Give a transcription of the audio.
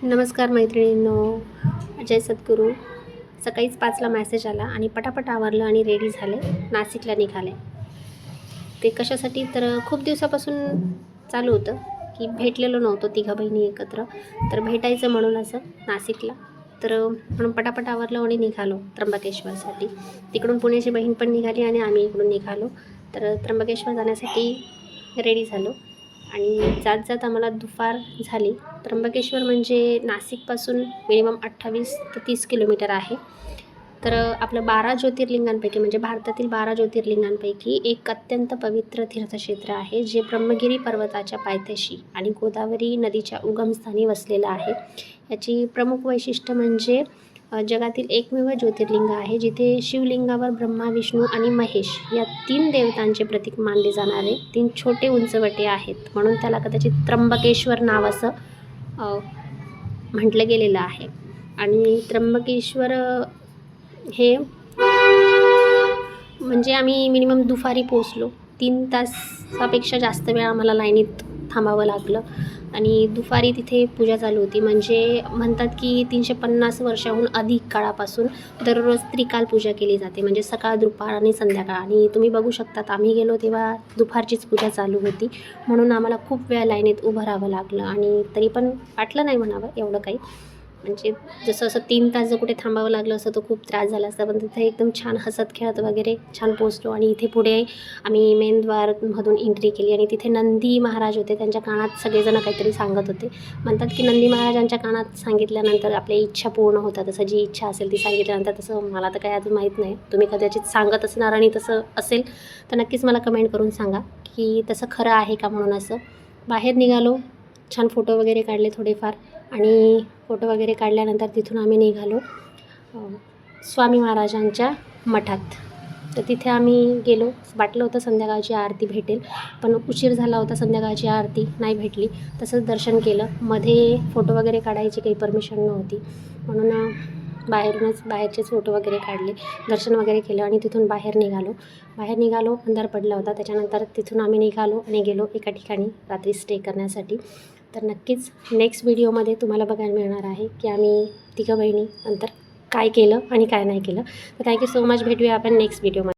नमस्कार मैत्रिणींनो, जय सद्गुरू. सकाळीच 5ला मेसेज आला आणि पटापट आवरलं आणि रेडी झाले, नाशिकला निघाले. ते कशासाठी तर खूप दिवसापासून चालू होतं की भेटलेलो नव्हतो तिघं बहिणी एकत्र, तर भेटायचं म्हणून असं नाशिकला. तर म्हणून पटापट आवरलं आणि निघालो त्र्यंबकेश्वरसाठी. तिकडून पुण्याची बहीण पण निघाली आणि आम्ही इकडून निघालो. तर त्र्यंबकेश्वर जाण्यासाठी रेडी झालो आणि जात जात आम्हाला दुपार झाली. त्र्यंबकेश्वर म्हणजे नाशिकपासून मिनिमम 28 ते 30 किलोमीटर आहे. तर आपलं 12 ज्योतिर्लिंगांपैकी म्हणजे भारतातील 12 ज्योतिर्लिंगांपैकी एक अत्यंत पवित्र तीर्थक्षेत्र आहे, जे ब्रह्मगिरी पर्वताच्या पायथ्याशी आणि गोदावरी नदीच्या उगमस्थानी वसलेलं आहे. याची प्रमुख वैशिष्ट्य म्हणजे जगातील एकमेव ज्योतिर्लिंग आहे जिथे शिवलिंगावर ब्रह्मा, विष्णू आणि महेश या 3 देवतांचे प्रतीक मानले जाणारे 3 छोटे उंचवटे आहेत. म्हणून त्याला कदाचित त्र्यंबकेश्वर नाव असं म्हटलं गेलेलं आहे. आणि त्र्यंबकेश्वर हे म्हणजे आम्ही मिनिमम दुपारी पोचलो. 3 तासापेक्षा जास्त वेळ आम्हाला लाईनीत थांबावं लागलं आणि दुपारी तिथे पूजा चालू होती. म्हणजे म्हणतात की 350 वर्षाहून अधिक काळापासून दररोज त्रिकाल पूजा केली जाते, म्हणजे सकाळ, दुपार आणि संध्याकाळ. आणि तुम्ही बघू शकतात आम्ही गेलो तेव्हा दुपारचीच पूजा चालू होती, म्हणून आम्हाला खूप वेळ लाईनीत उभं राहावं लागलं. आणि तरी पण वाटलं नाही म्हणावं एवढं काही, म्हणजे जसं असं 3 तास जर कुठे थांबावं लागलं असं तो खूप त्रास झाला असता. पण तिथे एकदम छान हसत खेळत वगैरे छान पोचलो. आणि इथे पुढे आम्ही मेन द्वारमधून एंट्री केली आणि तिथे नंदी महाराज होते. त्यांच्या कानात सगळेजण काहीतरी सांगत होते. म्हणतात की नंदी महाराजांच्या कानात सांगितल्यानंतर आपली इच्छा पूर्ण होतात. तसं जी इच्छा असेल ती सांगितल्यानंतर, तसं मला तर काही अजून माहीत नाही. तुम्ही कदाचित सांगत असणार आणि तसं असेल तर नक्कीच मला कमेंट करून सांगा की तसं खरं आहे का म्हणून. असं बाहेर निघालो, छान फोटो वगैरे काढले थोडेफार. आणि फोटो वगैरे काढल्यानंतर तिथून आम्ही निघालो स्वामी महाराजांच्या मठात. तर तिथे आम्ही गेलो. वाटलं होतं संध्याकाळची आरती भेटेल, पण उशीर झाला होता, संध्याकाळची आरती नाही भेटली. तसंच दर्शन केलं. मध्ये फोटो वगैरे काढायची काही परमिशन नव्हती, म्हणून बाहेरचेच फोटो वगैरे काढले, दर्शन वगैरे केलं आणि तिथून बाहेर निघालो. अंधार पडला होता. त्याच्यानंतर तिथून आम्ही निघालो आणि गेलो एका ठिकाणी रात्री स्टे करण्यासाठी. तर नक्कीच नेक्स्ट व्हिडिओमध्ये तुम्हाला बघायला मिळणार आहे की आम्ही तिघं बहिणी नंतर काय केलं आणि काय नाही केलं. तर थँक्यू सो मच. भेटूया आपण नेक्स्ट व्हिडिओमध्ये.